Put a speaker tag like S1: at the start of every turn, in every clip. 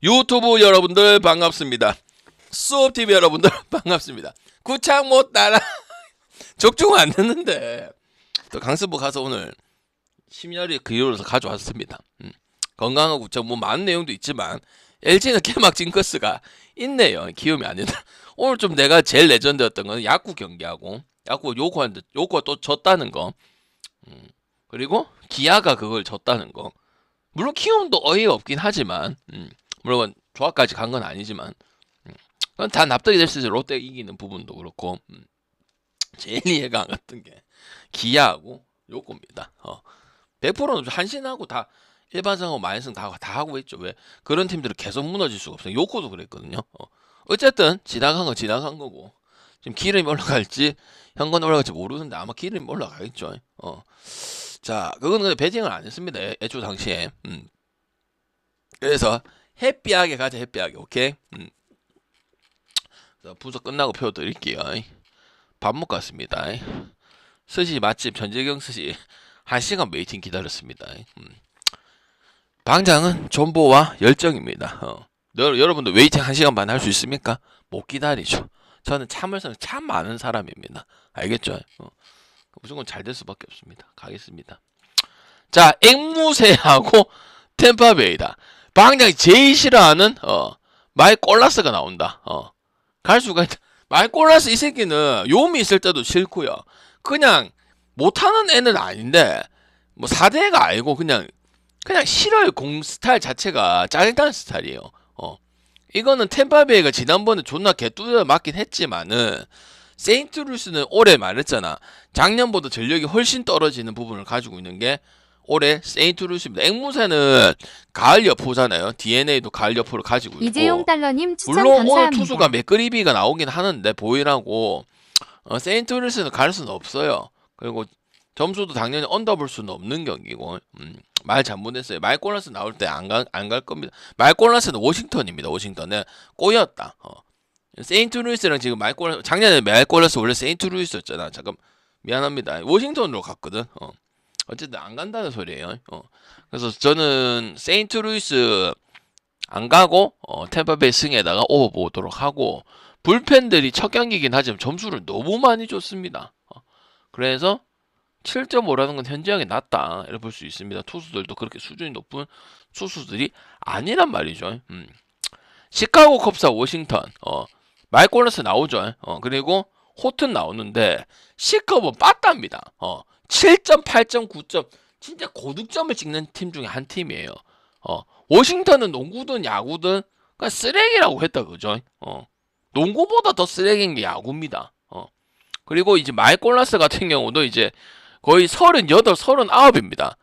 S1: 유튜브 여러분들 반갑습니다. 수업TV 여러분들 반갑습니다. 구창 못 따라 적중 안 했는데 또 강습부 가서 오늘 심야리 그이로서 가져왔습니다. 건강한 구창 뭐 많은 내용도 있지만 LG는 개막 징크스가 있네요. 기움이 아니다. 오늘 좀 내가 제일 레전드였던 건 야구 경기하고 야구 요코가 또 졌다는 거, 그리고 기아가 그걸 졌다는 거. 물론 키움도 어이가 없긴 하지만 물론 조합까지 간 건 아니지만 그건 다 납득이 될 수 있어요. 롯데 이기는 부분도 그렇고. 제일 이해가 안 갔던 게 기아하고 요겁니다. 100%는 한신하고 다 일반상하고 마이너스는 다 하고 있죠. 왜 그런 팀들은 계속 무너질 수가 없어요. 요코도 그랬거든요. 어쨌든 지나간 건 지나간 거고 지금 기름이 올라갈지 현건 올라갈지 모르는데 아마 기름이 올라가겠죠. 자, 그거는 근데 배팅을 안 했습니다. 애초 당시에. 그래서 해피하게 가자, 해피하게. 오케이. 분석 끝나고 표 드릴게요. 밥 먹고 왔습니다. 스시 맛집 전재경 스시 1시간 웨이팅 기다렸습니다. 방장은 존보와 열정입니다. 여러분들 웨이팅 1시간 반 할 수 있습니까? 못 기다리죠. 저는 참을성이 참 많은 사람입니다. 알겠죠? 무조건 잘 될 수밖에 없습니다. 가겠습니다. 자, 앵무새하고 템파베이다. 방장이 제일 싫어하는 마이콜라스가 나온다. 갈 수가 있다. 마이콜라스 이 새끼는 요미 있을 때도 싫고요. 그냥 못하는 애는 아닌데 뭐 4대가 아니고 그냥 싫어요. 공 스타일 자체가 짜증나는 스타일이에요. 이거는 템파베이가 지난번에 존나 개뚜려 맞긴 했지만은 세인트루이스는 올해 말했잖아. 작년보다 전력이 훨씬 떨어지는 부분을 가지고 있는 게 올해 세인트루이스입니다. 앵무새는 가을 여포잖아요. DNA도 가을 여포를 가지고 있고.
S2: 이재용 달러님 추천
S1: 물론
S2: 감사합니다.
S1: 오늘 투수가 맥그리비가 나오긴 하는데 보이라고 세인트루이스는 갈 수는 없어요. 그리고 점수도 당연히 언더 볼 수는 없는 경기고. 말 잘못했어요. 마이콜라스 나올 때 안 갈 겁니다. 마이콜라스는 워싱턴입니다. 워싱턴은 꼬였다. 세인트루이스랑 지금 작년에 마이콜라스 원래 세인트루이스였잖아. 잠깐 미안합니다. 워싱턴으로 갔거든. 어쨌든 안 간다는 소리예요. 그래서 저는 세인트루이스 안 가고 템파베이 승에다가 오버 보도록 하고, 불펜들이 첫 경기긴 하지만 점수를 너무 많이 줬습니다. 그래서 7.5라는 건 현저하게 낮다 이렇게 볼 수 있습니다. 투수들도 그렇게 수준이 높은 투수들이 아니란 말이죠. 시카고 컵스와 워싱턴 마이콜라스 나오죠. 그리고 호튼 나오는데 시카고는 빠따입니다. 7점, 8점, 9점 진짜 고득점을 찍는 팀 중에 한 팀이에요. 워싱턴은 농구든 야구든 그냥 쓰레기라고 했다 그죠? 농구보다 더 쓰레기인 게 야구입니다. 그리고 이제 마이콜라스 같은 경우도 이제 거의 38, 39입니다.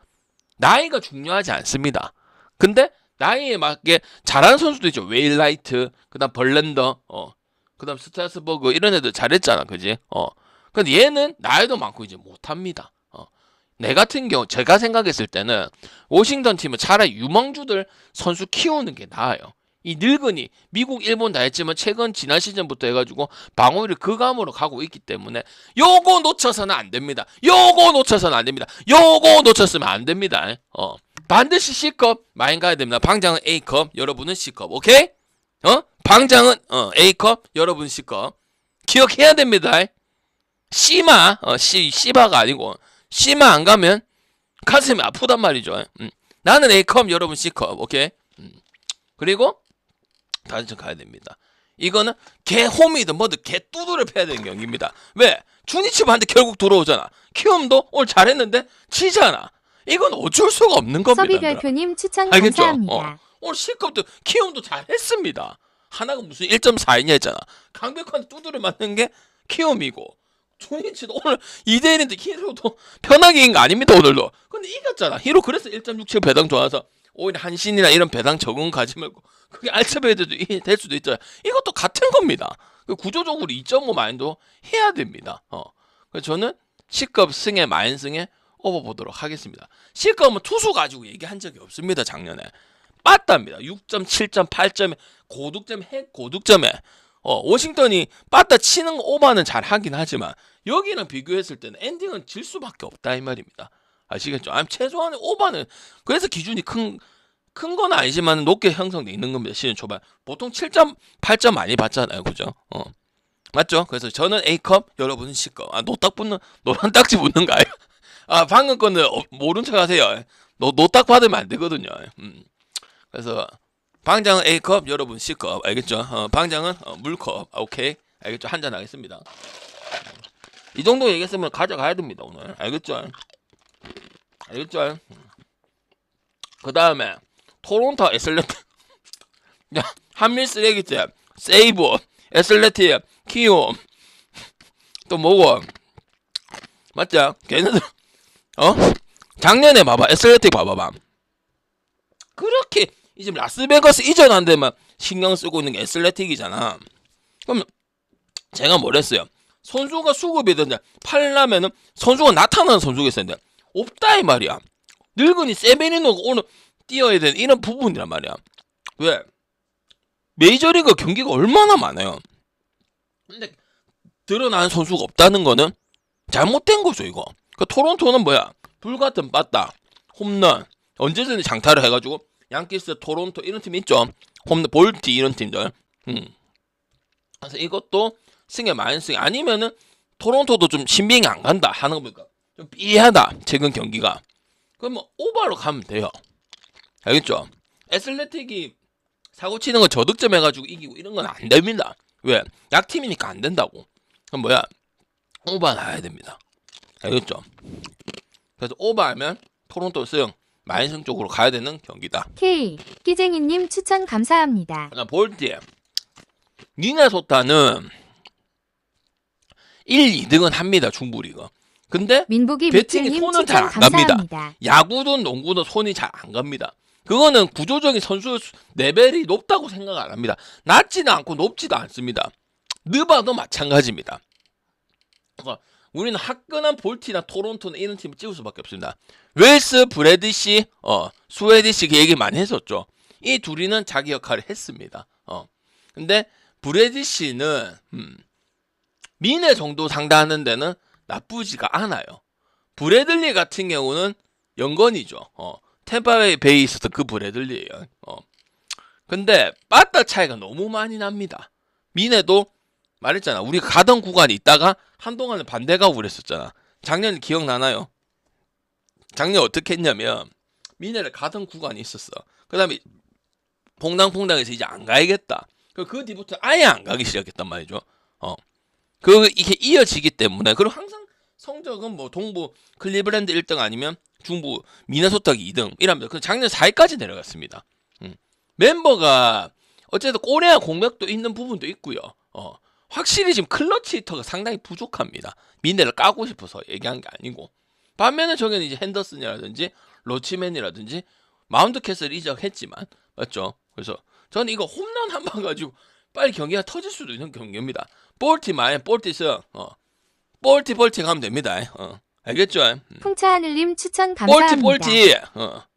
S1: 나이가 중요하지 않습니다. 근데 나이에 맞게 잘하는 선수도 있죠. 웨일라이트, 그다음 벌렌더, 그다음 스트라스버그 이런 애들 잘했잖아, 그지? 근데 얘는 나이도 많고 이제 못합니다. 내 같은 경우 제가 생각했을 때는 워싱턴 팀은 차라리 유망주들 선수 키우는 게 나아요. 이 늙은이 미국 일본 다 했지만 최근 지난 시즌부터 해가지고 방어율이 극암으로 가고 있기 때문에 요거 놓쳐서는 안 됩니다. 요거 놓쳐서는 안 됩니다. 요거 놓쳤으면 안 됩니다. 반드시 C컵 많이 가야 됩니다. 방장은 A컵, 여러분은 C컵. 오케이? 방장은 A컵, 여러분 C컵. 기억해야 됩니다. C마 C바가 아니고 C마 안 가면 가슴이 아프단 말이죠. 나는 A컵, 여러분 C컵. 오케이? 그리고 다시 가야 됩니다. 이거는 개 홈이든 뭐든 개 뚜드려 패야 되는 경기입니다. 왜? 주니치바한테 결국 들어오잖아. 키움도 오늘 잘했는데 치잖아. 이건 어쩔 수가 없는 겁니다.
S2: 서비별표님 추천
S1: 알겠죠?
S2: 감사합니다.
S1: 오늘 C컵도 키움도 잘했습니다. 하나가 무슨 1.4이냐 했잖아. 강백환 두드려 맞는 게 키움이고 주니치도 오늘 2대1인데 히로도 편하게 이긴 거 아닙니다. 오늘도. 근데 이겼잖아. 히로 그래서 1.67 배당 좋아서 오히려 한신이나 이런 배당 적응 가지 말고 그게 알츠베이드도 될 수도 있잖아요. 이것도 같은 겁니다. 구조적으로 2.5 마인드 해야 됩니다. 그래서 저는 C컵 승에 마인승에 오버 보도록 하겠습니다. C컵은 투수 가지고 얘기한 적이 없습니다. 작년에 빠따입니다. 6점, 7점, 8점에 고득점, 핵 고득점에 워싱턴이 빠따 치는 오버는 잘 하긴 하지만 여기랑 비교했을 때는 엔딩은 질 수밖에 없다 이 말입니다. 아시겠죠? 최소한의 오버는 그래서 기준이 큰 큰 건 아니지만 높게 형성돼 있는 겁니다. 시즌 초반. 보통 7점, 8점 많이 받잖아요. 그죠? 맞죠? 그래서 저는 A컵, 여러분은 C컵. 노딱 붙는, 노란 딱지 붙는 거 아니에요? 방금 거는 모른 척 하세요. 노딱 받으면 안 되거든요. 그래서 방장은 A컵, 여러분 C컵. 알겠죠? 방장은 물컵. 오케이. 알겠죠? 한잔 하겠습니다. 이 정도 얘기했으면 가져가야 됩니다, 오늘. 알겠죠? 알겠죠? 그 다음에 토론토 애슬레틱 한밀 쓰레기째 세이브 애슬레틱 키움 또 뭐고 맞죠? 걔네들 작년에 봐봐 애슬레틱 봐봐봐 그렇게 이제 라스베가스 이전한 데만 신경 쓰고 있는 게 애슬레틱이잖아. 그럼 제가 뭐랬어요? 선수가 수급이 된다 팔려면은 선수가 나타나는 선수가 있어야 돼. 없다 이 말이야. 늙은이 세베리노가 오늘 뛰어야 되는 이런 부분이란 말이야. 왜? 메이저리그 경기가 얼마나 많아요. 근데 드러나는 선수가 없다는 거는 잘못된 거죠 이거. 그 토론토는 뭐야? 불같은 빠따 홈런 언제든지 장타를 해가지고 양키스, 토론토 이런 팀 있죠. 홈런, 볼티 이런 팀들. 그래서 이것도 승에 마이너스 아니면은 토론토도 좀 신빙이 안 간다 하는 거 보니까 좀 삐하다 최근 경기가. 그럼 뭐 오버로 가면 돼요. 알겠죠? 애슬레틱이 사고 치는 거 저득점 해가지고 이기고 이런 건 안 됩니다. 왜? 약팀이니까 안 된다고. 그럼 뭐야? 오버 나야 됩니다. 알겠죠? 그래서 오버하면 토론토 승, 마이승 쪽으로 가야 되는 경기다.
S2: K 끼쟁이님 추천 감사합니다.
S1: 볼티 미네소타는 1, 2등은 합니다. 중부리그. 근데
S2: 민복이
S1: 배팅이
S2: 미칠님
S1: 손은 잘
S2: 추천
S1: 안 갑니다.
S2: 감사합니다.
S1: 야구든 농구든 손이 잘 안 갑니다. 그거는 구조적인 선수 레벨이 높다고 생각 안 합니다. 낮지도 않고 높지도 않습니다. 느바도 마찬가지입니다. 그러니까 우리는 화끈한 볼티나 토론토나 이런 팀을 찍을 수밖에 없습니다. 웰스, 브래디시, 스웨디시 그 얘기 많이 했었죠. 이 둘이는 자기 역할을 했습니다. 근데 브래디시는 미네 정도 상대하는 데는 나쁘지가 않아요. 브래들리 같은 경우는 연건이죠. 템파베이 베이 있었던 그 브래들리예요. 근데 빠따 차이가 너무 많이 납니다. 미네도 말했잖아. 우리가 가던 구간이 있다가 한동안은 반대가고 그랬었잖아. 작년 기억나나요? 작년 어떻게 했냐면 미네를 가던 구간이 있었어. 그 다음에 퐁당퐁당해서 이제 안 가야겠다. 그 뒤부터 아예 안 가기 시작했단 말이죠. 이게 이어지기 때문에. 그리고 항상 성적은 뭐 동부 클리브랜드 1등 아니면 중부 미네소타가 2등 이랍니다. 그 작년 4위까지 내려갔습니다. 멤버가 어쨌든 꼬레아 공백도 있는 부분도 있고요. 확실히 지금 클러치 히터가 상당히 부족합니다. 미네를 까고 싶어서 얘기한 게 아니고. 반면에 저기는 이제 핸더슨이라든지 로치맨이라든지 마운드 캐슬 이적했지만 맞죠? 그래서 저는 이거 홈런 한 방 가지고 빨리 경기가 터질 수도 있는 경기입니다. 볼티 마인 볼티스 볼티 가면 됩니다. 알겠죠?
S2: 풍차하늘님 추천 감사합니다.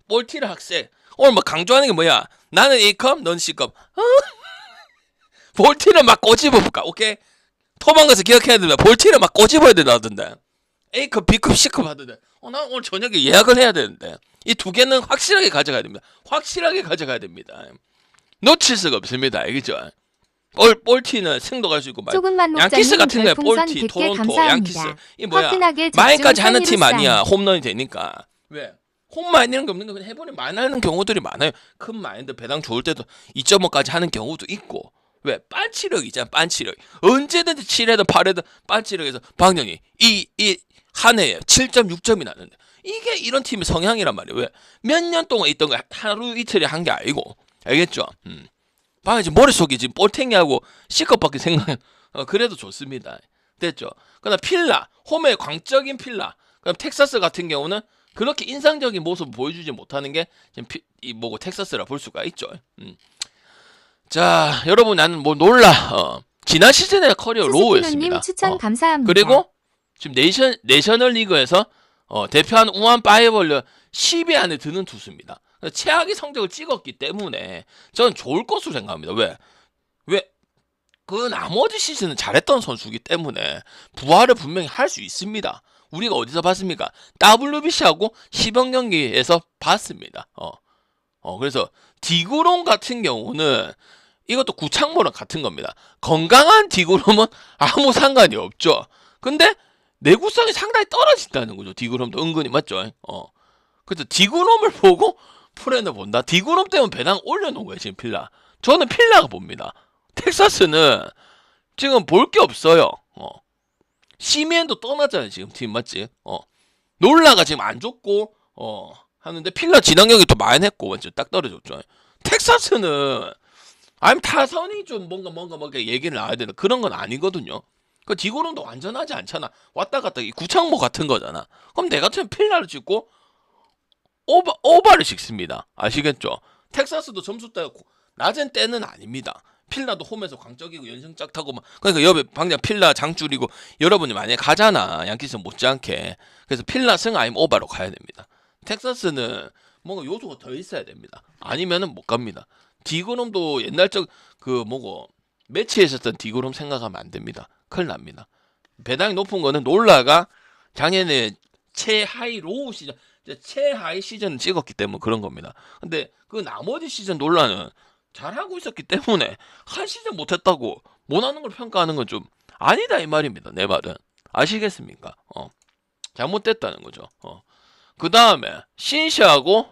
S1: 볼티를 학생 오늘 뭐 강조하는 게 뭐야? 나는 A컵, 넌 C컵. 볼티를 막 꼬집어볼까? 오케이? 토방 가서 기억해야 된다. 볼티를 막 꼬집어야 된다던데. A컵, B컵, C컵 하던데. 나 오늘 저녁에 예약을 해야 되는데. 이 두 개는 확실하게 가져가야 됩니다. 확실하게 가져가야 됩니다. 놓칠 수가 없습니다. 알겠죠? 볼티는 승도 갈 수 있고
S2: 조금만
S1: 양키스
S2: 목자님
S1: 같은 거야.
S2: 별풍선
S1: 볼티,
S2: 100개
S1: 토론토, 양키스.
S2: 감사합니다.
S1: 이 뭐야?
S2: 화끈하게
S1: 마이까지 하는 팀
S2: 집중
S1: 아니야. 홈런이 되니까. 왜? 홈마인 이런 게 없는 거 그냥 해보니 많이 하는 경우들이 많아요. 큰 마인드 배당 좋을 때도 2.5까지 하는 경우도 있고. 왜? 빤치력이잖아. 빤치력. 언제든지 7회든 8회든 빤치력에서 방영이 이 한 해에 7.6점이 나는데 이게 이런 팀의 성향이란 말이에요. 왜? 몇 년 동안 있던 거 하루 이틀에 한 게 아니고. 알겠죠? 봐 지금 머릿속에 지금 볼탱이하고 C컵밖에 생각 그래도 좋습니다. 됐죠? 그다음 필라 홈의 광적인 필라. 그다음 텍사스 같은 경우는 그렇게 인상적인 모습을 보여주지 못하는 게 지금 텍사스라 볼 수가 있죠. 자, 여러분 나는 뭐 놀라. 지난 시즌의 커리어 로우였습니다.
S2: 추천 감사합니다.
S1: 그리고 지금 내셔널 리그에서 대표한 우한 파이어볼러 10위 안에 드는 투수입니다. 최악의 성적을 찍었기 때문에 저는 좋을 것으로 생각합니다. 왜? 그 나머지 시즌은 잘했던 선수이기 때문에 부활을 분명히 할 수 있습니다. 우리가 어디서 봤습니까? WBC하고 시범 경기에서 봤습니다. 그래서 디그롬 같은 경우는 이것도 구창모랑 같은 겁니다. 건강한 디그롬은 아무 상관이 없죠. 근데 내구성이 상당히 떨어진다는 거죠. 디그롬도 은근히 맞죠. 그래서 디그롬을 보고 프렌을 본다. 디그롬 때문에 배당 올려놓은 거예요. 지금 필라. 저는 필라가 봅니다. 텍사스는 지금 볼 게 없어요. 시미엔도 떠났잖아요. 지금 팀 맞지? 놀라가 지금 안 좋고 하는데 필라 진행력이 더 많이 했고 완전 딱 떨어졌죠. 텍사스는 아니면 타선이 좀 뭔가 얘기를 나와야 되는 그런 건 아니거든요. 그 디고론도 완전하지 않잖아. 왔다 갔다 이 구창모 같은 거잖아. 그럼 내가 처음 필라를 찍고 오바를 찍습니다. 아시겠죠? 텍사스도 점수 따고 낮은 때는 아닙니다. 필라도 홈에서 광적이고 연승짝 타고 막 그러니까 옆에 방장 필라 장줄이고 여러분이 만약에 가잖아. 양키스 못지않게. 그래서 필라 승 아니면 오바로 가야 됩니다. 텍사스는 뭔가 요소가 더 있어야 됩니다. 아니면은 못 갑니다. 디그롬도 옛날적 매치에 있었던 디그롬 생각하면 안 됩니다. 큰일 납니다. 배당이 높은 거는 놀라가 작년에 최하이 시즌을 찍었기 때문에 그런 겁니다. 근데 그 나머지 시즌 놀라는 잘하고 있었기 때문에 한 시즌 못했다고 못하는 걸 평가하는 건 좀 아니다 이 말입니다. 내 말은 아시겠습니까? 잘못됐다는 거죠. 그 다음에 신시하고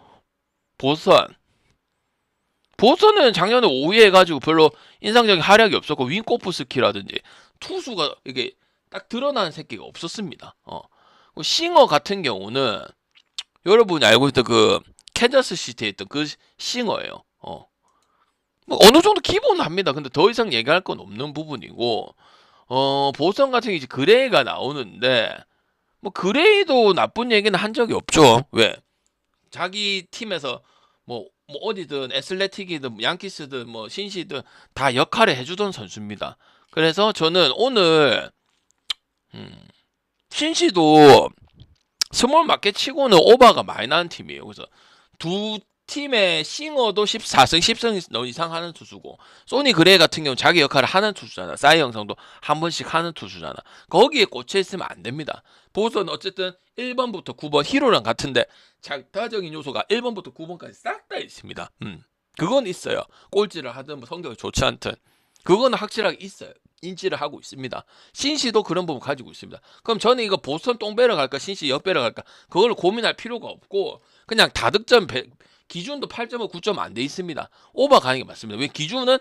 S1: 보선은 작년에 5위 해가지고 별로 인상적인 활약이 없었고 윈코프스키라든지 투수가 이게 딱 드러나는 새끼가 없었습니다. 싱어 같은 경우는 여러분이 알고 있던 그 캔자스 시티에 있던 그 싱어예요. 뭐 어느 정도 기본은 합니다. 근데 더 이상 얘기할 건 없는 부분이고 보선 같은 게 이제 그레이가 나오는데 뭐 그레이도 나쁜 얘기는 한 적이 없죠. 왜? 자기 팀에서 뭐 어디든 애슬레틱이든 양키스든 뭐 신시든 다 역할을 해주던 선수입니다. 그래서 저는 오늘 신시도 스몰 마켓 치고는 오바가 많이 나는 팀이에요. 그래서 두 팀의 싱어도 14승 10승 이상 하는 투수고 소니 그레이 같은 경우는 자기 역할을 하는 투수잖아. 사이 영상도 한 번씩 하는 투수잖아. 거기에 꽂혀 있으면 안 됩니다. 보선 어쨌든 1번부터 9번 히로랑 같은데 작타적인 요소가 1번부터 9번까지 싹 다 있습니다. 그건 있어요. 꼴찌를 하든 뭐 성적이 좋지 않든 그거는 확실하게 있어요. 인지를 하고 있습니다. 신시도 그런 부분 가지고 있습니다. 그럼 저는 이거 보선 똥배러 갈까 신시 역배러 갈까 그걸 고민할 필요가 없고 그냥 다득점 기준도 8.5, 9점 안 돼 있습니다. 오버 가는 게 맞습니다. 왜 기준은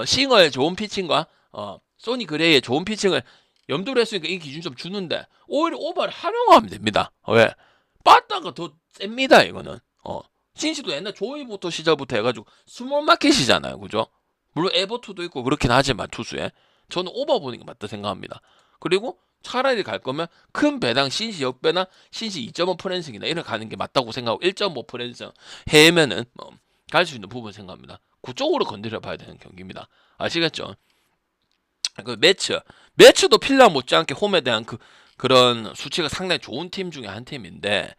S1: 싱어의 좋은 피칭과 소니 그레이의 좋은 피칭을 염두를 했으니까 이 기준 좀 주는데 오히려 오버를 활용하면 됩니다. 왜? 빠따가 더 셉니다. 이거는 신시도 옛날 조이부터 시절부터 해가지고 스몰 마켓이잖아요. 그죠? 물론 에버투도 있고 그렇긴 하지만 투수에 저는 오버 보는 게 맞다 생각합니다. 그리고 차라리 갈 거면 큰 배당 신시 역배나 신시 2.5 프랜승이나 이런 가는 게 맞다고 생각하고 1.5 프랜승 해면은 갈 수 있는 부분 생각합니다. 그쪽으로 건드려 봐야 되는 경기입니다. 아시겠죠? 그 매치도 필라 못지않게 홈에 대한 그런 수치가 상당히 좋은 팀 중에 한 팀인데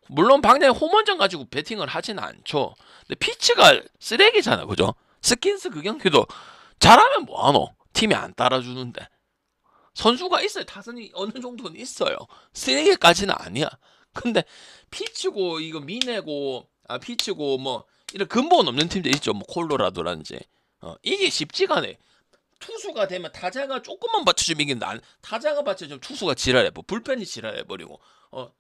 S1: 물론 방향 홈원전 가지고 배팅을 하지는 않죠. 근데 피치가 쓰레기잖아, 그죠? 스킨스 그 경기도 잘하면 뭐하노? 팀이 안 따라주는데 선수가 있어요. 타선이 어느 정도는 있어요. 쓰레기까지는 아니야. 근데 피치고 이거 미네고 피치고 뭐 이런 근본 없는 팀들 있죠. 뭐 콜로라도라든지 이게 쉽지가 않아. 투수가 되면 타자가 조금만 받쳐주면 이긴다. 타자가 받쳐주면 투수가 지랄해버리고 불펜이 지랄해버리고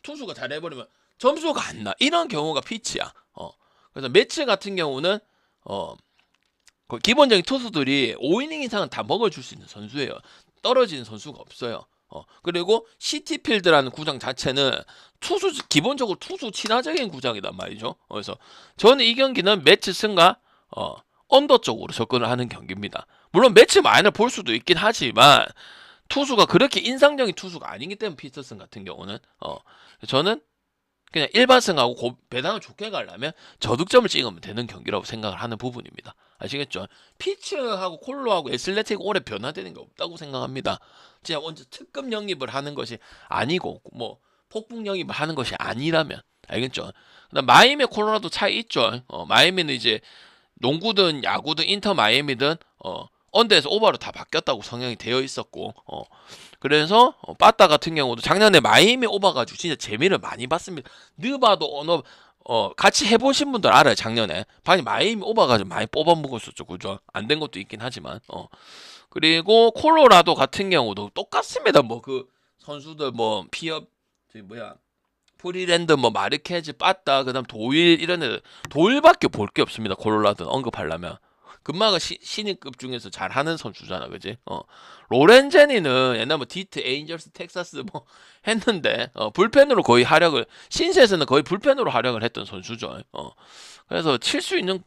S1: 투수가 잘해버리면 점수가 안 나. 이런 경우가 피치야. 그래서 매치 같은 경우는 기본적인 투수들이 5이닝 이상은 다 먹어줄 수 있는 선수예요. 떨어지는 선수가 없어요. 그리고 시티필드라는 구장 자체는 기본적으로 투수 친화적인 구장이란 말이죠. 그래서 저는 이 경기는 매치 승과 언더 쪽으로 접근을 하는 경기입니다. 물론 매치 마인을 볼 수도 있긴 하지만 투수가 그렇게 인상적인 투수가 아니기 때문에 피터슨 같은 경우는 저는 그냥 일반승하고 배당을 좋게 가려면 저득점을 찍으면 되는 경기라고 생각을 하는 부분입니다. 아시겠죠? 피츠하고 콜로하고 애슬레틱 올해 변화되는 게 없다고 생각합니다. 진짜 먼저 특급 영입을 하는 것이 아니고 뭐 폭풍 영입을 하는 것이 아니라면 알겠죠? 그다음 마이애미 콜로라도 차이 있죠. 마이애미는 이제 농구든 야구든 인터 마이애미든 언더에서 오버로 다 바뀌었다고 성향이 되어 있었고 그래서 빠따 같은 경우도 작년에 마이애미 오버 가지고 진짜 재미를 많이 봤습니다. 느바도 같이 해보신 분들 알아요. 작년에 반이 마이애미 오버가지고 많이 뽑아먹었었죠. 그죠? 안 된 것도 있긴 하지만 그리고 콜로라도 같은 경우도 똑같습니다. 뭐 그 선수들 뭐 피업 저기 뭐야 프리랜드 뭐 마르케즈 빠따 그다음 도일 이런 애들 도일밖에 볼 게 없습니다. 콜로라도 언급하려면 금마가 신인급 중에서 잘하는 선수잖아, 그지? 로렌제니는 옛날 뭐 디트, 에인절스, 텍사스 뭐 했는데 불펜으로 거의 활약을 신세에서는 거의 불펜으로 활약을 했던 선수죠. 그래서 칠 수 있는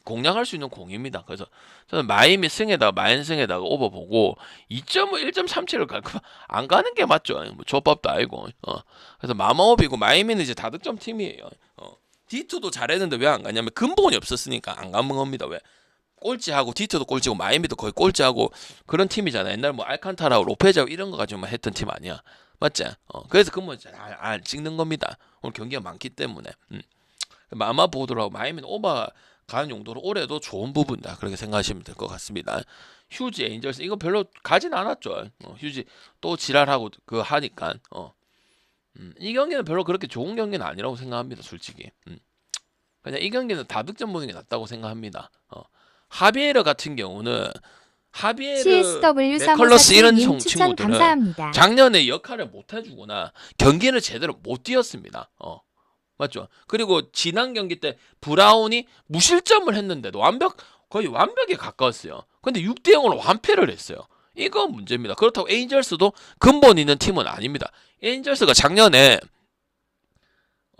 S1: 공략할 수 있는 공입니다. 그래서 저는 마이애미 승에다가 마인 승에다가 오버 보고 2.5, 1.37을 갈까 안 가는 게 맞죠. 뭐 조밥도 아니고. 그래서 마마업이고 마이애미는 이제 다득점 팀이에요. D2도 잘했는데 왜 안 가냐면 근본이 없었으니까 안 가는 겁니다. 왜? 꼴찌하고 디트도 꼴찌고 마이애미도 거의 꼴찌하고 그런 팀이잖아. 옛날 뭐 알칸타라고 로페즈하고 이런 거 가지고만 했던 팀 아니야. 맞지? 그래서 근본 잘 찍는 겁니다. 오늘 경기가 많기 때문에. 마마 보드라고 마이애미는 오버 가는 용도로 올해도 좋은 부분이다. 그렇게 생각하시면 될 것 같습니다. 휴지 에인절스 이거 별로 가진 않았죠. 휴지 또 지랄하고 그 하니까. 이 경기는 별로 그렇게 좋은 경기는 아니라고 생각합니다. 솔직히. 그냥 이 경기는 다득점 보는 게 낫다고 생각합니다. 하비에르 같은 경우는 하비에르,
S2: CSW
S1: 맥컬러스 이런
S2: 354님 추천
S1: 친구들은
S2: 감사합니다.
S1: 작년에 역할을 못 해주거나 경기를 제대로 못 뛰었습니다. 맞죠? 그리고 지난 경기 때 브라운이 무실점을 했는데도 거의 완벽에 가까웠어요. 근데 6대 0으로 완패를 했어요. 이거 문제입니다. 그렇다고 에인절스도 근본 있는 팀은 아닙니다. 에인절스가 작년에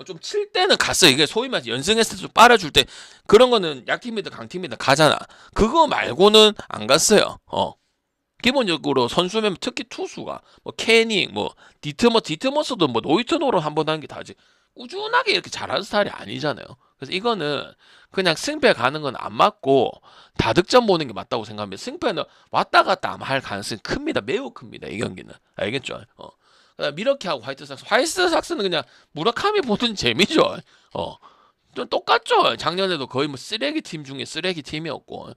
S1: 좀 칠 때는 갔어요. 이게 소위 말해서 연승했을 때 좀 빨아줄 때 그런 거는 약팀이든 강팀이든 가잖아. 그거 말고는 안 갔어요. 기본적으로 선수면 특히 투수가 뭐 캐닝 뭐 디트머스도 뭐 노이트노로 한 번 한 게 다지 꾸준하게 이렇게 잘하는 스타일이 아니잖아요. 그래서 이거는 그냥 승패 가는 건 안 맞고 다득점 보는 게 맞다고 생각합니다. 승패는 왔다 갔다 아마 할 가능성이 큽니다. 매우 큽니다. 이 경기는. 알겠죠? 미러키하고 화이트삭스. 화이트삭스는 그냥 무라카미 보는 재미죠. 좀 똑같죠. 작년에도 거의 뭐 쓰레기 팀 중에 쓰레기 팀이었고,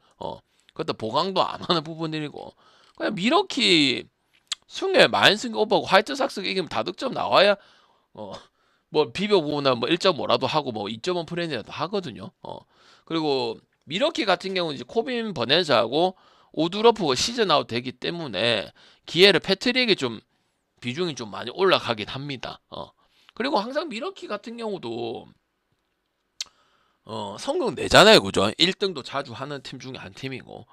S1: 그것도 보강도 안 하는 부분이고, 그냥 미러키 승에 마인승 오버고 화이트삭스가 이기면 다득점 나와야, 뭐 비벼보거나 뭐 1.5라도 하고 뭐 2.5 프레이라도 하거든요. 그리고 미러키 같은 경우는 이제 코빈 버네즈하고 오드러프가 시즌 아웃 되기 때문에 기회를 패트릭이 좀 비중이 좀 많이 올라가긴 합니다. 그리고 항상 미러키 같은 경우도 성공 내잖아요. 그죠? 1등도 자주 하는 팀 중에 한 팀이고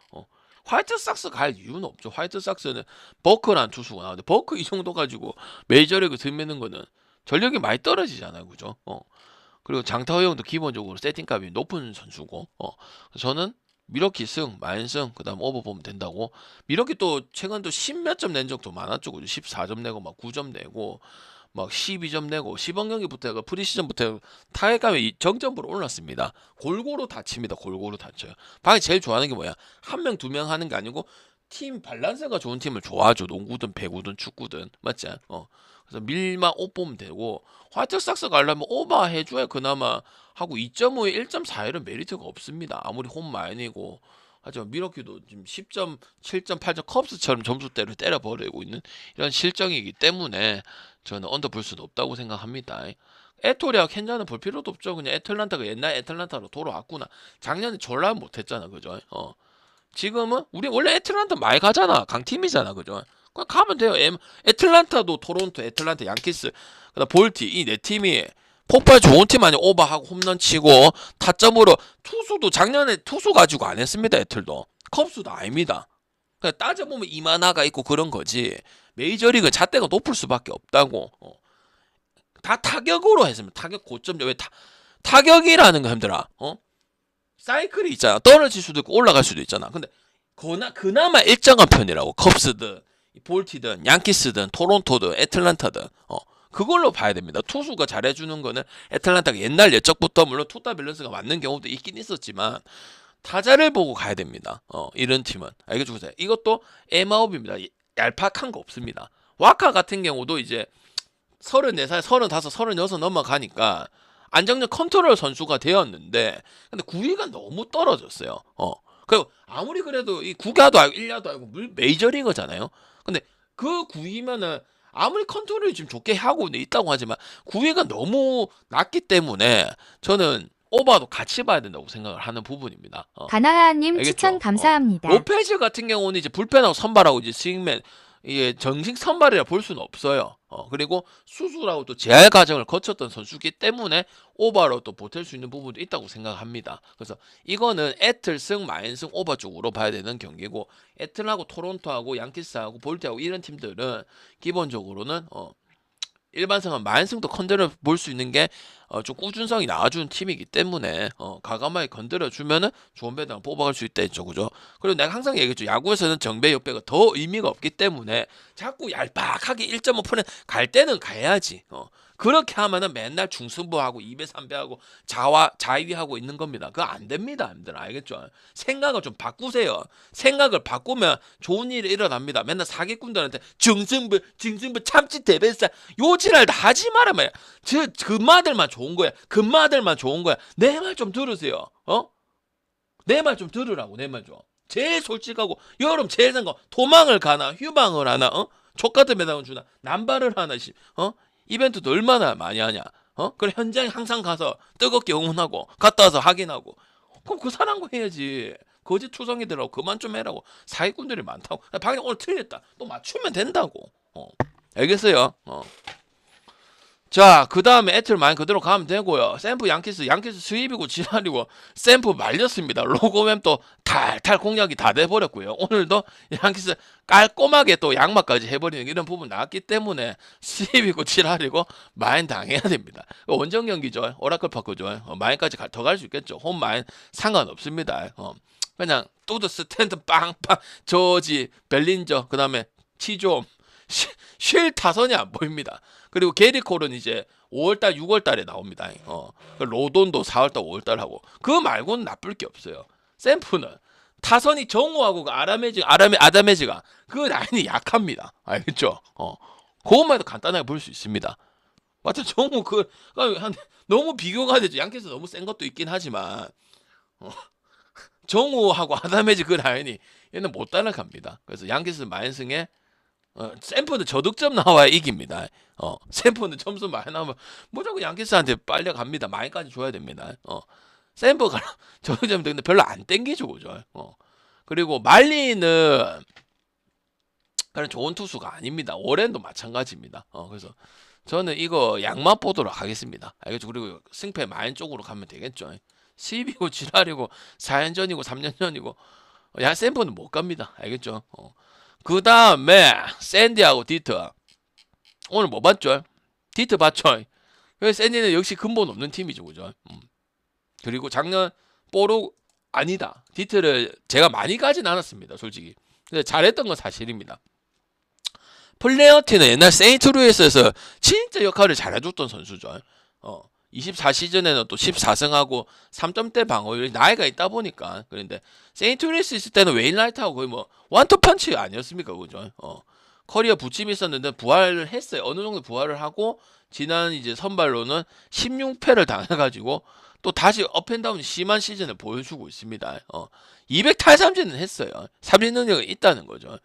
S1: 화이트삭스 갈 이유는 없죠. 화이트삭스는 버크란 투수가 나오는데 버크 이 정도 가지고 메이저리그 들매는 거는 전력이 많이 떨어지잖아요. 그죠? 그리고 장타호 형도 기본적으로 세팅값이 높은 선수고 저는 미러키 승, 마인승, 그 다음 오버 보면 된다고. 미러키 또 최근 또 10몇 점 낸 적도 많았죠. 그죠? 14점 내고 막 9점 내고 막 12점 내고 시범 경기부터 해가 프리시즌부터 타격감이 정점으로 올랐습니다. 골고루 다칩니다. 골고루 다쳐요. 방이 제일 좋아하는 게 뭐야? 한 명, 두 명 하는 게 아니고 팀 밸런스가 좋은 팀을 좋아하죠. 농구든 배구든 축구든 맞지? 그래서 밀만 옷 보면 되고 화이트삭스 가려면 오버 해줘야 그나마 하고 2.5에 1.41은 메리트가 없습니다. 아무리 홈마인이고 하지만 미러키도 지금 10점, 7점, 8점 컵스처럼 점수대를 때려버리고 있는 이런 실정이기 때문에 저는 언더 볼 수도 없다고 생각합니다. 에토리아 켄자는 볼 필요도 없죠. 그냥 애틀란타가 옛날 애틀란타로 돌아왔구나. 작년에 졸라 못했잖아. 그죠? 지금은 우리 원래 애틀란타 많이 가잖아. 강팀이잖아. 그죠? 그냥 가면 돼요. 애틀란타도 토론토, 애틀란타, 양키스, 그다음 볼티 이 네 팀이 폭발 좋은 팀 아니 오버하고 홈런 치고 타점으로 투수도 작년에 투수 가지고 안 했습니다. 애틀도 컵스도 아닙니다. 그냥 따져보면 이만화가 있고 그런 거지 메이저리그 잣대가 높을 수밖에 없다고. 다 타격으로 했습니다. 타격 고점 왜 타격이라는 거 힘들어. 사이클이 있잖아. 떨어질 수도 있고 올라갈 수도 있잖아. 근데 그나마 일정한 편이라고. 컵스든 볼티든 양키스든 토론토든 애틀란타든 그걸로 봐야 됩니다. 투수가 잘해주는 거는 애틀란타가 옛날 예적부터 물론 투타 밸런스가 맞는 경우도 있긴 있었지만 타자를 보고 가야 됩니다. 이런 팀은 알겠죠? 이것도 에마업입니다. 얄팍한 거 없습니다. 와카 같은 경우도 이제 34살, 35, 36 넘어가니까 안정적 컨트롤 선수가 되었는데 근데 구위가 너무 떨어졌어요. 그리고 아무리 그래도 이 9야도 알고 1야도 알고 메이저리거잖아요. 근데 그 구위면은 아무리 컨트롤이 좀 좋게 하고 있다고 하지만 9위가 너무 낮기 때문에 저는 오바도 같이 봐야 된다고 생각을 하는 부분입니다.
S2: 가나하님 추천
S1: 알겠죠?
S2: 감사합니다.
S1: 로페즈 같은 경우는 이제 불펜하고 선발하고 이제 스윙맨 이게 정식 선발이라 볼 수는 없어요. 그리고 수술하고 또 재활 과정을 거쳤던 선수기 때문에 오바로 또 보탤 수 있는 부분도 있다고 생각합니다. 그래서 이거는 애틀승, 마인승, 오바 쪽으로 봐야 되는 경기고 애틀하고 토론토하고 양키스하고 볼트하고 이런 팀들은 기본적으로는 일반상은 만승도 건드려 볼 수 있는 게 좀 꾸준성이 나와주는 팀이기 때문에 과감하게 건드려 주면은 좋은 배당 뽑아갈 수 있다 했죠, 그죠? 그리고 내가 항상 얘기했죠, 야구에서는 정배 역배가 더 의미가 없기 때문에 자꾸 얄팍하게 1.5% 갈 때는 가야지. 그렇게 하면은 맨날 중승부하고 2배 3배하고 자위하고 있는 겁니다. 그거 안 됩니다, 여러분들. 알겠죠? 생각을 좀 바꾸세요. 생각을 바꾸면 좋은 일이 일어납니다. 맨날 사기꾼들한테 중승부 참치 대뱃살 요지랄 다 하지 마라 말이야. 금마들만 좋은 거야. 금마들만 좋은 거야. 내 말 좀 들으세요. 내 말 좀 들으라고. 내 말 좀. 제일 솔직하고 여름 제일 산 거 도망을 가나 휴방을 하나 족같은 배당을 주나 남발을 하나 이벤트도 얼마나 많이 하냐. 그래 현장에 항상 가서 뜨겁게 응원하고 갔다 와서 확인하고. 그럼 그 사람과 해야지. 거짓 투성이들하고 그만 좀 해라고. 사기꾼들이 많다고. 방금 오늘 틀렸다. 또 맞추면 된다고. 알겠어요? 자, 그 다음에 애틀 마인 그대로 가면 되고요. 샘프 양키스 수입이고 지랄이고 샘프 말렸습니다. 로고mem또 탈탈 공략이 다 돼버렸고요. 오늘도 양키스 깔끔하게 또 양마까지 해버리는 이런 부분 나왔기 때문에 수입이고 지랄이고 마인 당해야 됩니다. 원정 경기죠. 오라클 파크죠. 마인까지 더 갈 수 있겠죠. 홈 마인 상관없습니다. 그냥 뚜드 스탠드 빵빵 저지 벨린저 그 다음에 치좀 쉴 타선이 안 보입니다. 그리고 게리콜은 이제 5월달, 6월달에 나옵니다. 로돈도 4월달, 5월달 하고 그 말고는 나쁠 게 없어요. 샘프는 타선이 정우하고 그 아다메지가 그 라인이 약합니다. 알겠죠? 그것만 해도 간단하게 볼 수 있습니다. 맞죠? 정우 너무 비교가 되죠. 양키스 너무 센 것도 있긴 하지만 정우하고 아다메지 그 라인이 얘는 못 따라갑니다. 그래서 양키스 마인승에 샘프는 저득점 나와야 이깁니다. 샘프는 점수 많이 나오면 무조건 양키스한테 빨려갑니다. 많이까지 줘야 됩니다. 샘프가 저득점 근데 별로 안 땡기죠, 그죠? 그리고 말리는 그런 좋은 투수가 아닙니다. 오렌도 마찬가지입니다. 그래서 저는 이거 양맛 보도록 하겠습니다. 알겠죠? 그리고 승패 마인 쪽으로 가면 되겠죠. 10이고 지랄이고 4년전이고 3년전이고 야 샘프는 못 갑니다. 알겠죠? 그 다음에 샌디하고 디트 오늘 뭐 봤죠? 디트 봤죠? 샌디는 역시 근본 없는 팀이죠, 그죠? 그리고 작년 뽀로 아니다. 디트를 제가 많이 가진 않았습니다, 솔직히. 근데 잘했던 건 사실입니다. 플레어티는 옛날 세인트루이스에서 진짜 역할을 잘해줬던 선수죠. 24시즌에는 또 14승하고 3점대 방어율이 나이가 있다 보니까. 그런데 세인트루이스 있을 때는 웨인 라이트하고 거의 뭐 원투펀치 아니었습니까, 그죠? 커리어 부침이 있었는데 부활을 했어요. 어느 정도 부활을 하고 지난 이제 선발로는 16패를 당해가지고 또 다시 업앤다운 심한 시즌을 보여주고 있습니다. 200 탈삼진은 했어요. 삼진 능력이 있다는 거죠.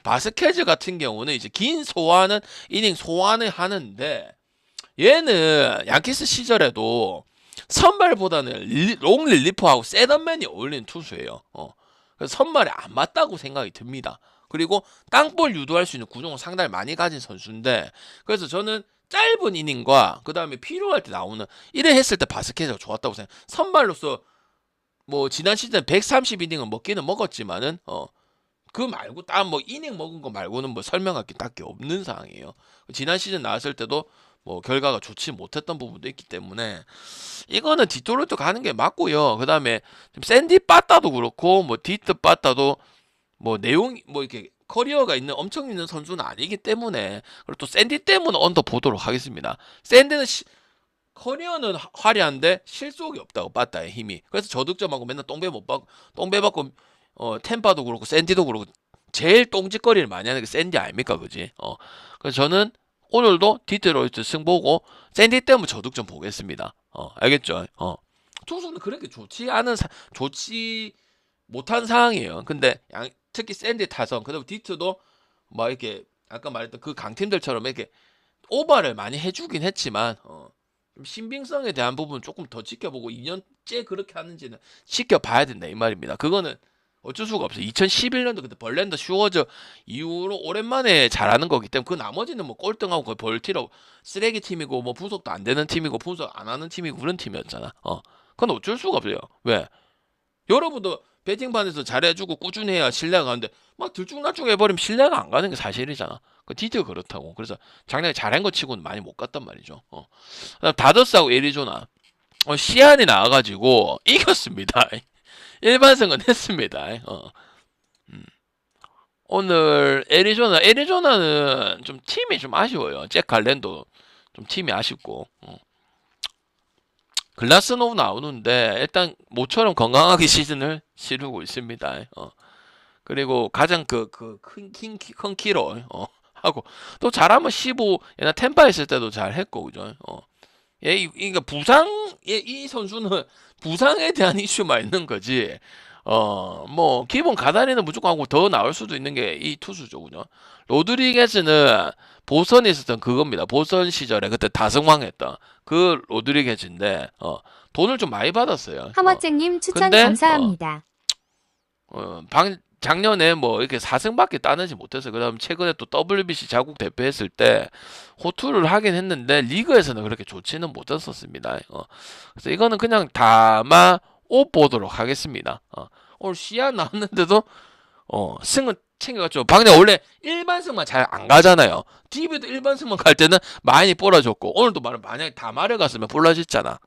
S1: 바스케즈 같은 경우는 이제 긴 소화는 이닝 소화를 하는데 얘는 양키스 시절에도 선발보다는 롱 릴리프하고 세던맨이 어울리는 투수예요. 그래서 선발에 안 맞다고 생각이 듭니다. 그리고 땅볼 유도할 수 있는 구종을 상당히 많이 가진 선수인데 그래서 저는 짧은 이닝과 그 다음에 필요할 때 나오는 이래 했을 때 바스케즈가 좋았다고 생각. 선발로서 뭐 지난 시즌 130이닝은 먹기는 먹었지만은 그 말고 딱 뭐 이닝 먹은 거 말고는 뭐 설명할 게 딱히 없는 상황이에요. 지난 시즌 나왔을 때도 뭐 결과가 좋지 못했던 부분도 있기 때문에 이거는 디토로토 가는 게 맞고요. 그 다음에 샌디 빠따도 그렇고 뭐 디트 빠따도 뭐 내용 뭐 이렇게 커리어가 있는 엄청 있는 선수는 아니기 때문에 그리고 또 샌디 때문에 언더 보도록 하겠습니다. 샌디는 커리어는 화려한데 실속이 없다고 빠따의 힘이. 그래서 저득점하고 맨날 똥배 받고 템파도 그렇고 샌디도 그렇고 제일 똥짓거리를 많이 하는 게 샌디 아닙니까, 그지? 그래서 저는 오늘도 디트로이트 승보고 샌디 때문에 저득점 보겠습니다. 알겠죠? 투수는 그렇게 좋지 못한 상황이에요. 근데 특히 샌디 타선 그다음 디트도 막 이렇게 아까 말했던 그 강팀들처럼 이렇게 오버를 많이 해주긴 했지만 좀 신빙성에 대한 부분 조금 더 지켜보고 2년째 그렇게 하는지는 지켜봐야 된다 이 말입니다. 그거는 어쩔 수가 없어요. 2011년도 그때 벌랜더 슈워저 이후로 오랜만에 잘하는 거기 때문에 그 나머지는 뭐 꼴등하고 거의 벌티로 쓰레기 팀이고 뭐 분석도 안 되는 팀이고 분석 안 하는 팀이고 그런 팀이었잖아. 그건 어쩔 수가 없어요. 왜? 여러분도 배팅반에서 잘해주고 꾸준히 해야 신뢰가 가는데 막 들쭉날쭉 해버리면 신뢰가 안 가는 게 사실이잖아. 그 디테일 그렇다고. 그래서 작년에 잘한 거 치고는 많이 못 갔단 말이죠. 그다음 다저스하고 애리조나 시안이 나와가지고 이겼습니다. 일반승은 했습니다. 오늘 애리조나는 좀 팀이 좀 아쉬워요. 잭 갈렌도 좀 팀이 아쉽고 글라스노브 나오는데 일단 모처럼 건강하게 시즌을 치르고 있습니다. 그리고 가장 큰 키로 하고 또 잘하면 15 옛날 템파 있을 때도 잘했고 그죠? 그러니까 이 선수는 부상에 대한 이슈만 있는 거지. 뭐 기본 가다리는 무조건 하고 더 나올 수도 있는 게 이 투수죠, 그죠? 로드리게즈는 보선에 있었던 그겁니다. 보선 시절에 그때 다승왕했던 그 로드리게즈인데 돈을 좀 많이 받았어요.
S2: 하머잭님 추천
S1: 근데
S2: 감사합니다.
S1: 작년에 뭐 이렇게 4승밖에 따내지 못했어요. 그다음 최근에 또 WBC 자국 대표했을 때 호투를 하긴 했는데 리그에서는 그렇게 좋지는 못했었습니다. 그래서 이거는 그냥 담아 옷 보도록 하겠습니다. 오늘 시야 나왔는데도 승은 챙겨갔죠. 박내 원래 일반승만 잘 안 가잖아요. TV도 일반승만 갈 때는 많이 볼아줬고 오늘도 만약에 다마를 갔으면 볼라졌잖아.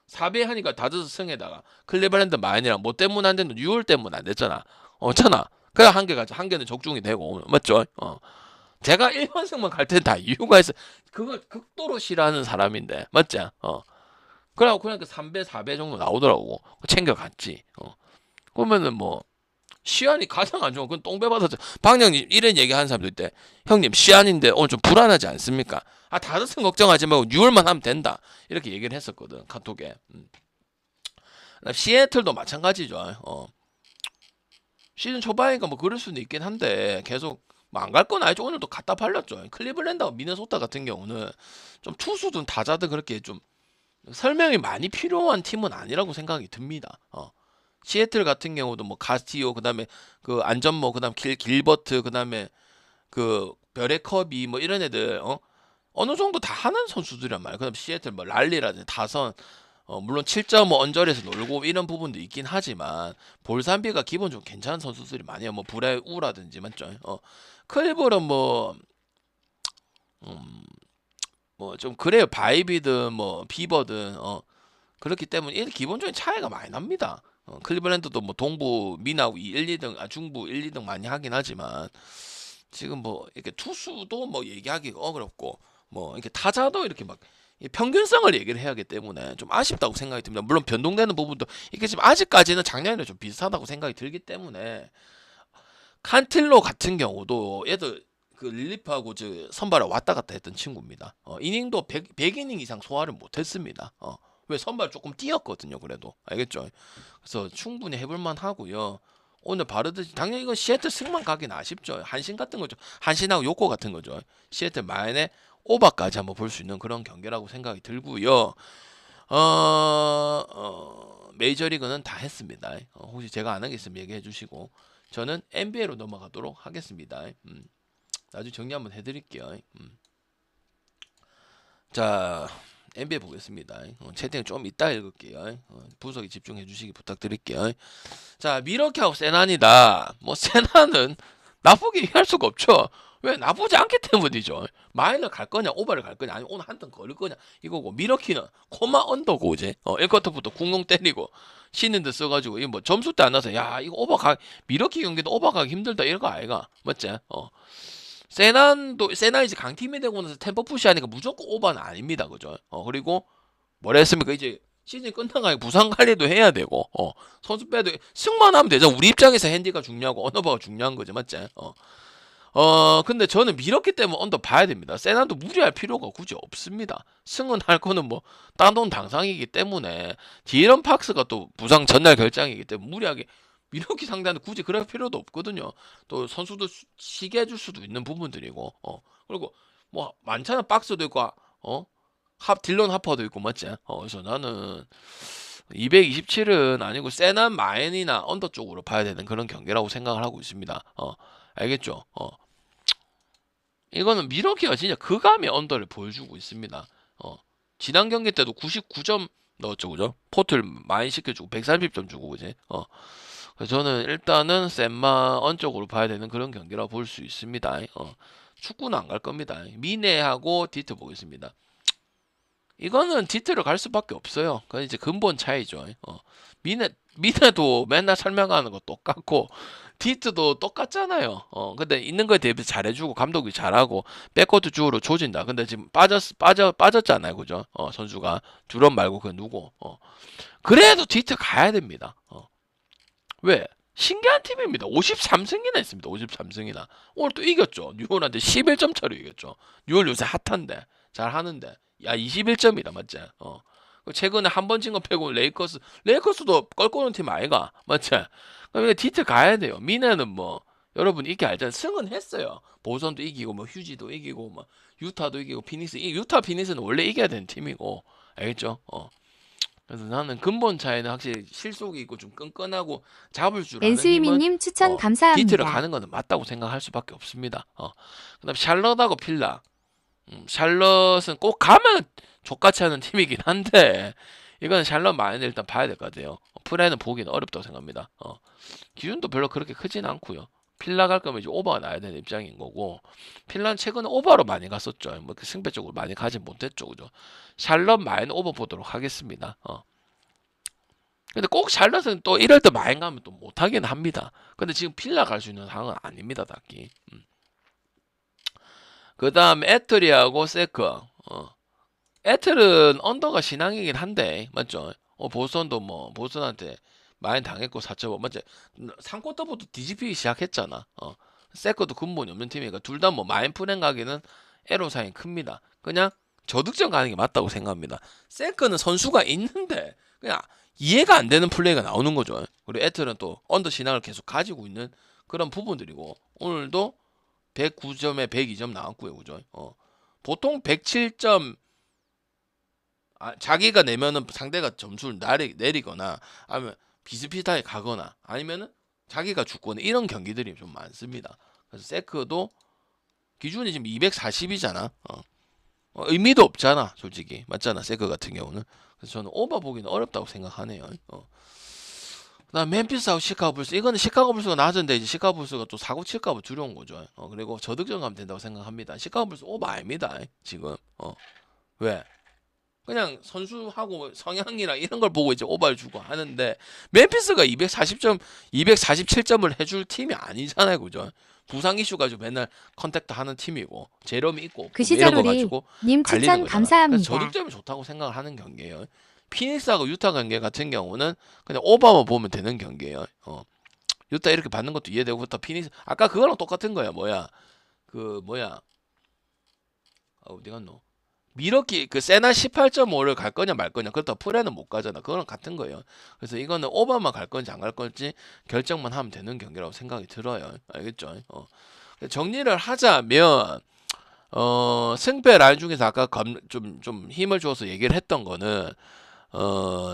S1: 4배 하니까 다저스 승에다가 클리블랜드 마인이랑 뭐 때문 안 됐노? 6월 때문 안 됐잖아. 잖아. 그래 한 개 가자. 한 개는 적중이 되고 맞죠? 제가 일반승만 갈 때는 다 이유가 있어. 그걸 극도로 싫어하는 사람인데 맞지? 그래갖고 그냥 그 3배 4배 정도 나오더라고. 챙겨갔지. 그러면은 뭐 시안이 가장 안 좋은 건 똥배 받았죠. 방영님 이런 얘기하는 사람도 있대. 형님 시안인데 오늘 좀 불안하지 않습니까? 다저스 걱정하지 말고 6월만 하면 된다. 이렇게 얘기를 했었거든 카톡에. 시애틀도 마찬가지죠. 시즌 초반이니까 뭐 그럴 수는 있긴 한데 계속 뭐 안 갈 건 아니죠. 오늘도 갖다 팔렸죠. 클리블랜드와 미네소타 같은 경우는 좀 투수든 타자든 그렇게 좀 설명이 많이 필요한 팀은 아니라고 생각이 듭니다. 시애틀 같은 경우도 뭐 가스티오 그다음에 그 안전모 그다음 길버트 그다음에 그 별의 컵이 뭐 이런 애들 어느 정도 다 하는 선수들이란 말이야. 그다음 시애틀 뭐 랄리라든지 다선 물론 7.5 언저리에서 놀고 이런 부분도 있긴 하지만 볼산비가 기본적으로 괜찮은 선수들이 많아요. 뭐 브레 우라든지 맞죠? 클리브는 뭐 좀 그래요. 바이비든 뭐 비버든 그렇기 때문에 이 기본적인 차이가 많이 납니다. 클리블랜드도 뭐 동부 미나우 1, 2등 중부 1, 2등 많이 하긴 하지만 지금 뭐 이렇게 투수도 뭐 얘기하기가 어렵고 뭐 이렇게 타자도 이렇게 막 평균성을 얘기를 해야 하기 때문에 좀 아쉽다고 생각이 듭니다. 물론 변동되는 부분도 이게 지금 아직까지는 작년이랑 좀 비슷하다고 생각이 들기 때문에 칸틸로 같은 경우도 얘도 그 릴리프하고 선발을 왔다 갔다 했던 친구입니다. 이닝도 100이닝 이상 소화를 못했습니다. 왜 선발 조금 뛰었거든요. 그래도 알겠죠? 그래서 충분히 해볼만 하고요. 오늘 바르듯이 당연히 이건 시애틀 승만 가긴 아쉽죠. 한신 같은 거죠. 한신하고 요코 같은 거죠. 시애틀 마인의 오바까지 한번 볼 수 있는 그런 경기라고 생각이 들고요. 메이저리그는 다 했습니다. 혹시 제가 안 한 게 있으면 얘기해 주시고 저는 NBA로 넘어가도록 하겠습니다. 나중에 정리 한번 해드릴게요. 자, NBA 보겠습니다. 채팅 좀 이따 읽을게요. 분석에 집중해 주시기 부탁드릴게요. 자, 미러키하고 세난이다. 뭐 세난은 나쁘게 할 수가 없죠. 왜? 나쁘지 않기 때문이죠. 마이너 갈 거냐, 오버를 갈 거냐, 아니면 오늘 한 턴 걸을 거냐 이거고 미러키는 코마 언더고 이제 1쿼터부터 궁공 때리고 쉬는 데 써가지고 이뭐 점수 때 안 나서 야 이거 미러키 경기도 오버 가기 힘들다 이런 거 아이가 맞지? 세난 이제 강팀이 되고 나서 템포 푸시하니까 무조건 오버는 아닙니다, 그죠? 그리고 뭐라 했습니까? 이제 시즌 끝나가니 부상 관리도 해야 되고, 선수 빼도 승만 하면 되죠. 우리 입장에서 핸디가 중요하고 언더바가 중요한 거죠, 맞지? 근데 저는 미뤘기 때문에 언더 봐야 됩니다. 세난도 무리할 필요가 굳이 없습니다. 승은 할 거는 뭐 딴 돈 당상이기 때문에 디런 팍스가 또 부상 전날 결장이기 때문에 무리하게 미러키 상대하는데 굳이 그럴 필요도 없거든요. 또 선수도 쉬게 해줄 수도 있는 부분들이고, 그리고 뭐 많잖아. 박스도 있고, 딜런 하퍼도 있고, 맞지? 그래서 나는 227은 아니고 세난 마엔이나 언더 쪽으로 봐야 되는 그런 경기라고 생각을 하고 있습니다. 알겠죠? 이거는 미러키가 진짜 그감의 언더를 보여주고 있습니다. 지난 경기 때도 99점 넣었죠, 그죠? 포트를 많이 시켜주고 130점 주고, 그지? 그래서 저는 일단은 센마 언 쪽으로 봐야 되는 그런 경기라고 볼 수 있습니다. 축구는 안 갈 겁니다. 미네하고 디트 보겠습니다. 이거는 디트를 갈 수밖에 없어요. 그건 이제 근본 차이죠. 미네도 맨날 설명하는 거 똑같고 디트도 똑같잖아요. 근데 있는 거에 대비해서 잘해주고 감독이 잘하고 백코트 주로 조진다. 근데 지금 빠졌잖아요, 그죠? 선수가 두런 말고 그 누구? 그래도 디트 가야 됩니다. 왜? 신기한 팀입니다. 53승이나 했습니다. 53승이나. 오늘 또 이겼죠. 뉴올한테 11점 차로 이겼죠. 뉴올 요새 핫한데 잘 하는데. 야 21점이다 맞지? 최근에 한 번 진 거 빼고 레이커스도 껄끄러운 팀 아이가 맞지? 그러니까 디트 가야 돼요. 미네는 뭐 여러분 이렇게 알잖아요. 승은 했어요. 보선도 이기고 뭐 휴지도 이기고 뭐 유타도 이기고 유타 피니스는 원래 이겨야 되는 팀이고 알겠죠? 그래서 나는 근본 차이는 확실히 실속이 있고 좀 끈끈하고 잡을 줄 아는 힘은
S2: 엔스이미님 추천
S1: 디트를
S2: 감사합니다.
S1: 가는 거는 맞다고 생각할 수밖에 없습니다. 그다음 샬럿하고 필라. 샬럿은 꼭 가면 족같이 하는 팀이긴 한데 이거는 샬럿 마인드 일단 봐야 될 것 같아요. 프레는 보기는 어렵다고 생각합니다. 기준도 별로 그렇게 크진 않고요. 필라 갈 거면 이제 오버가 나야 되는 입장인 거고 필라는 최근에 오버로 많이 갔었죠. 뭐 승패 쪽으로 많이 가지 못했죠, 그죠? 샬럿 마인 오버 보도록 하겠습니다. 근데 꼭 샬럿은 또 이럴 때 마인 가면 또 못하긴 합니다. 근데 지금 필라 갈 수 있는 상황은 아닙니다, 딱히. 그 다음 에트리하고 세크. 에틀은 언더가 신앙이긴 한데 맞죠? 보선도 뭐 보선한테 많이 당했고 4.5 맞지? 3쿼터부터 뒤집히기 시작했잖아. 세크도 근본이 없는 팀이니까 둘 다 뭐 마인 프랭 가기는 애로사항이 큽니다. 그냥 저득점 가는 게 맞다고 생각합니다. 세크는 선수가 있는데 그냥 이해가 안 되는 플레이가 나오는 거죠. 그리고 에틀은 또 언더 신앙을 계속 가지고 있는 그런 부분들이고 오늘도 109점에 102점 나왔고요, 그죠? 보통 107점 자기가 내면은 상대가 점수를 내리거나 아니면 비슷비슷하게 가거나 아니면은 자기가 죽거나 이런 경기들이 좀 많습니다. 그래서 세크도 기준이 지금 240이잖아. 의미도 없잖아, 솔직히 맞잖아. 세크 같은 경우는. 그래서 저는 오버 보기는 어렵다고 생각하네요. 그다음 멤피스하고 시카고 불스 이거는 시카고 불스가 낮은데 이제 시카고 불스가 또 사고 칠까봐 두려운 거죠. 그리고 저득점 가면 된다고 생각합니다. 시카고 불스 오버 아닙니다 지금. 왜? 그냥 선수하고 성향이랑 이런 걸 보고 이제 오버를 주고 하는데 멤피스가 240점, 247점을 해줄 팀이 아니잖아요, 그죠? 부상 이슈 가지고 맨날 컨택트 하는 팀이고 제롬이 있고
S2: 그
S1: 이런 거
S2: 시절
S1: 가지고
S2: 우리 님
S1: 갈리는
S2: 추천
S1: 거잖아.
S2: 감사합니다.
S1: 그래서 저득점이 좋다고 생각을 하는 경기예요. 피닉스하고 유타 경기 같은 경우는 그냥 오버만 보면 되는 경기예요. 유타 이렇게 받는 것도 이해되고 또 피닉스 아까 그거랑 똑같은 거야. 어디 갔노? 미러키 그 세나 18.5를 갈 거냐 말 거냐 그렇다고 프레는 못 가잖아. 그거랑 같은 거예요. 그래서 이거는 오버만 갈 건지 안 갈 건지 결정만 하면 되는 경기라고 생각이 들어요. 알겠죠? 정리를 하자면 승패 라인 중에서 아까 좀 힘을 줘서 얘기를 했던 거는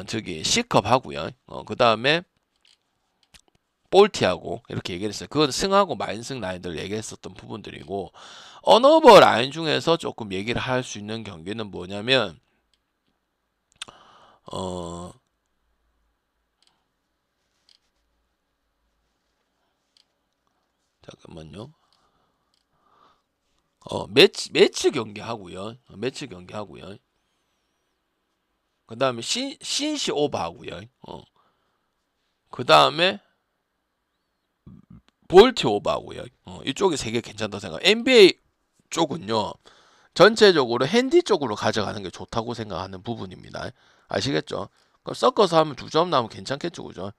S1: 저기 C컵 하고요. 그 다음에 볼티하고 이렇게 얘기를 했어요. 그건 승하고 마인승 라인들 얘기했었던 부분들이고 언어버 라인 중에서 조금 얘기를 할 수 있는 경기는 뭐냐면 잠깐만요. 매치 경기 하고요. 매치 경기 하고요. 그 다음에 신시 오버 하고요. 그 다음에 볼트 오버 하고요. 이쪽이 세 개 괜찮다고 생각. NBA 쪽은요. 전체적으로 핸디 쪽으로 가져가는 게 좋다고 생각하는 부분입니다. 아시겠죠? 그럼 섞어서 하면 2점 나오면 괜찮겠죠, 그죠?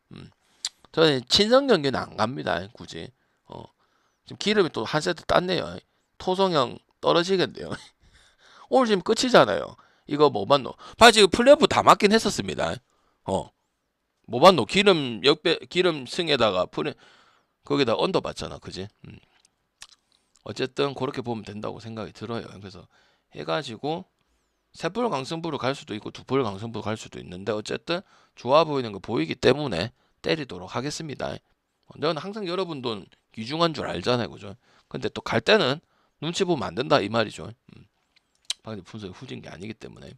S1: 저는 친선 경기는 안 갑니다, 굳이. 지금 기름이 또 한 세트 땄네요. 토성형 떨어지겠네요. 오늘 지금 끝이잖아요. 이거 뭐 맞노? 봐 지금 플레이오프 다 맞긴 했었습니다. 뭐 봤노? 기름 승에다가 거기다 언더 봤잖아, 그지? 어쨌든 그렇게 보면 된다고 생각이 들어요. 그래서 해가지고 셋불 강승부로 갈 수도 있고 두불 강승부로 갈 수도 있는데 어쨌든 좋아 보이는 거 보이기 때문에 때리도록 하겠습니다. 저는 항상 여러분도 귀중한 줄 알잖아요, 그죠? 근데 또 갈 때는 눈치 보면 안 된다 이 말이죠. 방금 분석이 후진 게 아니기 때문에.